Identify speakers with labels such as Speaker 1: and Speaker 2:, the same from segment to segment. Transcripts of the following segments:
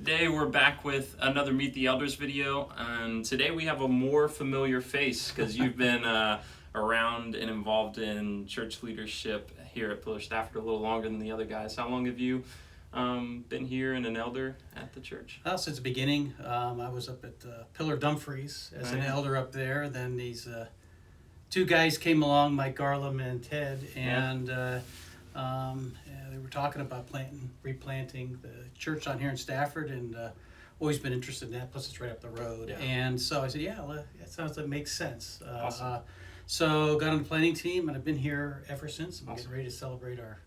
Speaker 1: Today we're back with another Meet the Elders video, and today we have a more familiar face because you've been around and involved in church leadership here at Pillar Stafford a little longer than the other guys. How long have you been here and an elder at the church?
Speaker 2: Since the beginning. I was up at Pillar Dumfries as an elder up there. Then these two guys came along, Mike Garlam and Ted, and they were talking about replanting the church on here in Stafford, and always been interested in that. Plus, it's right up the road, and so I said, "Yeah, that sounds like makes sense."
Speaker 1: Awesome.
Speaker 2: So got on the planning team, and I've been here ever since. I'm getting ready to celebrate our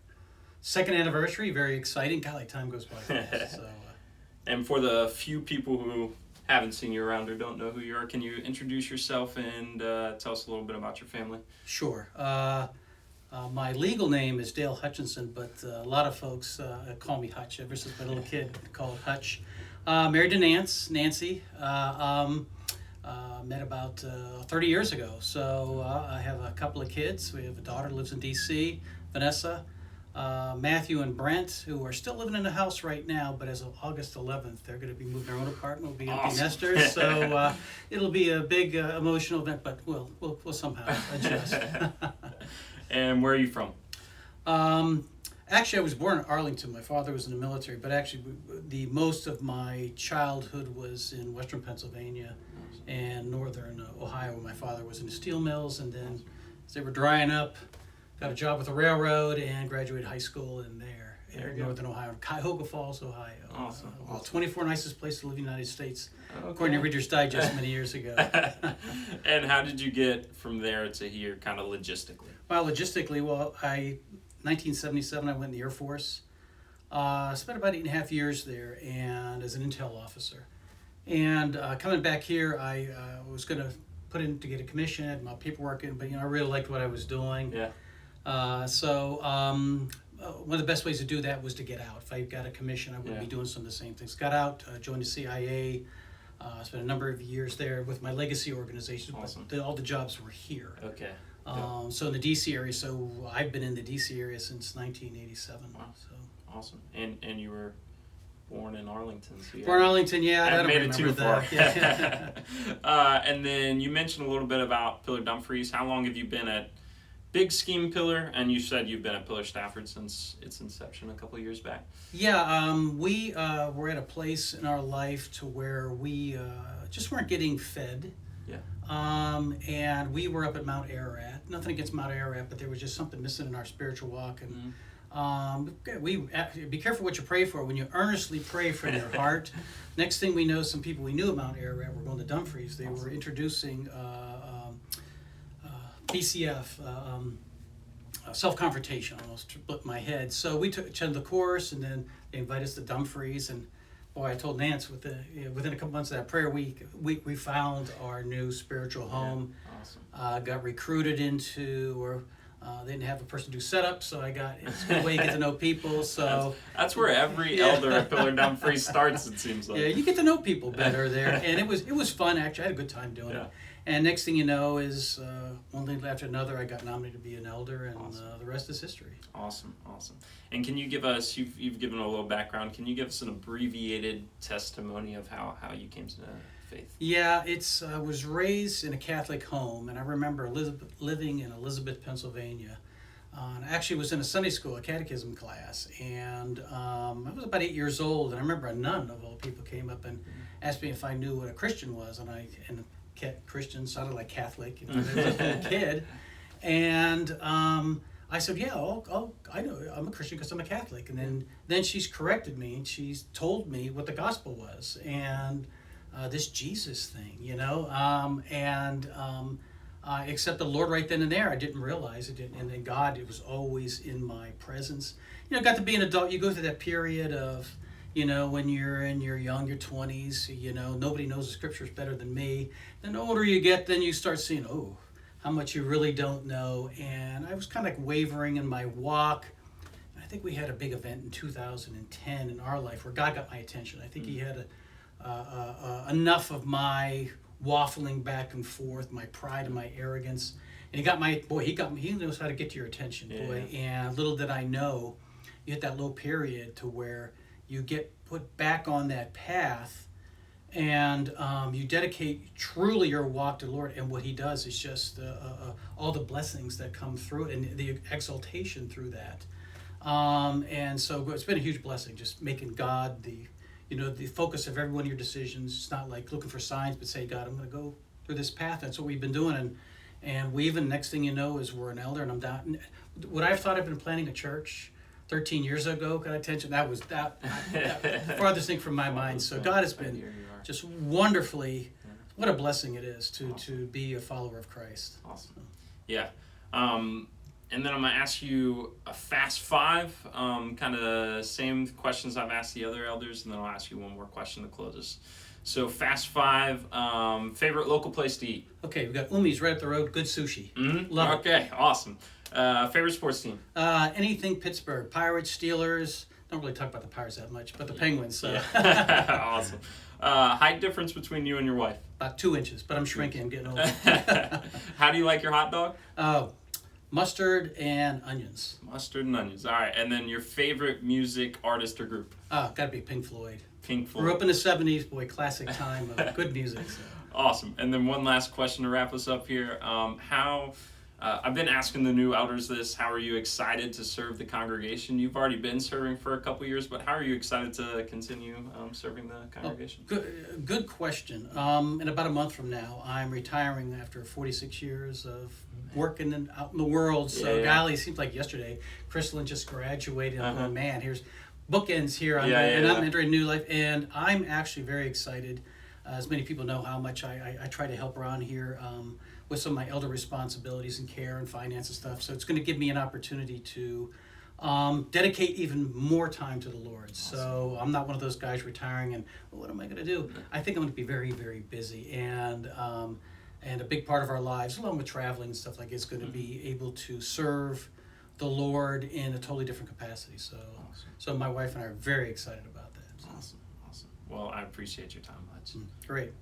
Speaker 2: second anniversary. Very exciting. God, like time goes by fast. So,
Speaker 1: and for the few people who haven't seen you around or don't know who you are, can you introduce yourself and tell us a little bit about your family?
Speaker 2: Sure. My legal name is Dale Hutchinson, but a lot of folks call me Hutch. Ever since my little kid, call it Hutch. Married to Nancy. Met about 30 years ago. So I have a couple of kids. We have a daughter who lives in D.C., Vanessa. Matthew and Brent, who are still living in the house right now, but as of August 11th, they're going to be moving their own apartment. We'll be empty nesters, so it'll be a big emotional event, but we'll somehow adjust.
Speaker 1: And where are you from?
Speaker 2: Actually, I was born in Arlington. My father was in the military, but actually, the most of my childhood was in western Pennsylvania and northern Ohio, where my father was in the steel mills, and then as they were drying up, got a job with the railroad and graduated high school in northern Ohio, Cuyahoga Falls, Ohio.
Speaker 1: Awesome.
Speaker 2: 24 nicest place to live in the United States, according to Reader's Digest many years ago.
Speaker 1: And how did you get from there to here, kind of logistically?
Speaker 2: Well, 1977, I went in the Air Force. Spent about 8.5 years there, and as an intel officer. And coming back here, I was going to put in to get a commission, had my paperwork in, but I really liked what I was doing.
Speaker 1: Yeah.
Speaker 2: One of the best ways to do that was to get out. If I got a commission, I wouldn't be doing some of the same things. Got out, joined the CIA, spent a number of years there with my legacy organization.
Speaker 1: Awesome.
Speaker 2: But all the jobs were here.
Speaker 1: Okay.
Speaker 2: So in the D.C. area, so I've been in the D.C. area since 1987.
Speaker 1: Wow.
Speaker 2: So.
Speaker 1: Awesome. And you were born in Arlington. So
Speaker 2: born in Arlington, yeah.
Speaker 1: I made it too far.
Speaker 2: Yeah.
Speaker 1: And then you mentioned a little bit about Pillar Dumfries. How long have you been at Big Scheme Pillar? And you said you've been at Pillar Stafford since its inception a couple of years back.
Speaker 2: Yeah, we were at a place in our life to where we just weren't getting fed.
Speaker 1: Yeah.
Speaker 2: And we were up at Mount Ararat. Nothing against Mount Ararat, but there was just something missing in our spiritual walk. And we be careful what you pray for. When you earnestly pray from your heart, next thing we know, some people we knew at Mount Ararat were going to Dumfries. They were introducing PCF, self-confrontation, almost flipped my head. So we attended the course, and then they invited us to Dumfries, and boy, I told Nance within a couple months of that prayer week, we found our new spiritual home.
Speaker 1: Yeah. Awesome.
Speaker 2: Got recruited into, or they didn't have a person do setup, so it's a good way to get to know people. So
Speaker 1: that's where every elder at Pillar Dumfries starts, it seems like.
Speaker 2: Yeah, you get to know people better there, and it was fun. Actually, I had a good time doing it. And next thing you know is one thing after another, I got nominated to be an elder, and the rest is history.
Speaker 1: Awesome. And can you give us, you've given a little background, can you give us an abbreviated testimony of how you came to faith?
Speaker 2: Yeah, I was raised in a Catholic home, and I remember living in Elizabeth, Pennsylvania. And I actually was in a Sunday school, a catechism class, and I was about 8 years old, and I remember a nun, of all people, came up and asked me if I knew what a Christian was, and Christian sounded like Catholic, I was a little kid, and I said, yeah, I know, I'm a Christian because I'm a Catholic. And then she's corrected me, and she's told me what the gospel was, and this Jesus thing, I accepted the Lord right then and there. I didn't realize it, and then God, it was always in my presence. Got to be an adult, you go through that period of, when you're in your 20s, nobody knows the scriptures better than me. Then the older you get, then you start seeing, how much you really don't know. And I was kind of wavering in my walk. I think we had a big event in 2010 in our life where God got my attention. I think He had enough of my waffling back and forth, my pride and my arrogance. And he knows how to get to your attention, boy. And little did I know, you hit that low period to where you get put back on that path, and you dedicate truly your walk to the Lord. And what He does is just all the blessings that come through it and the exaltation through that. And so it's been a huge blessing, just making God the focus of every one of your decisions. It's not like looking for signs, but say, God, I'm going to go through this path. That's what we've been doing. And we even, next thing you know, is we're an elder, and I'm down. Would I have thought I'd been planning a church 13 years ago? Got attention? That was that farthest thing from my mind. So God has been just wonderfully, what a blessing it is to be a follower of Christ.
Speaker 1: Awesome. Yeah. And then I'm going to ask you a fast five, kind of same questions I've asked the other elders, and then I'll ask you one more question to close us. So fast five, favorite local place to eat?
Speaker 2: Okay, we've got Umi's right up the road, good sushi.
Speaker 1: Mm-hmm.
Speaker 2: Love it.
Speaker 1: Okay, awesome. Favorite sports team?
Speaker 2: Anything Pittsburgh, Pirates, Steelers. Don't really talk about the Pirates that much, but the Penguins. So.
Speaker 1: Yeah. Awesome. Height difference between you and your wife?
Speaker 2: About 2 inches, but I'm shrinking. I'm getting older.
Speaker 1: How do you like your hot dog?
Speaker 2: Mustard and onions.
Speaker 1: Mustard and onions. All right. And then your favorite music artist or group?
Speaker 2: Gotta be Pink Floyd.
Speaker 1: Pink Floyd.
Speaker 2: Grew up in the 70s, boy, classic time of good music. So.
Speaker 1: Awesome. And then one last question to wrap us up here. I've been asking the new elders this. How are you excited to serve the congregation? You've already been serving for a couple years, but how are you excited to continue serving the congregation?
Speaker 2: Good question. In about a month from now, I'm retiring after 46 years of working out in the world. So, golly, it seems like yesterday. Crystalline just graduated. I'm going, man, here's bookends here. I'm entering a new life. And I'm actually very excited. As many people know how much I try to help around here with some of my elder responsibilities and care and finance and stuff. So it's going to give me an opportunity to dedicate even more time to the Lord. Awesome. So I'm not one of those guys retiring and, well, what am I going to do? I think I'm going to be very, very busy. And a big part of our lives, along with traveling and stuff like it, is going to be able to serve the Lord in a totally different capacity. So, so my wife and I are very excited about that. So.
Speaker 1: Awesome. Well, I appreciate your time, Hutch.
Speaker 2: Great.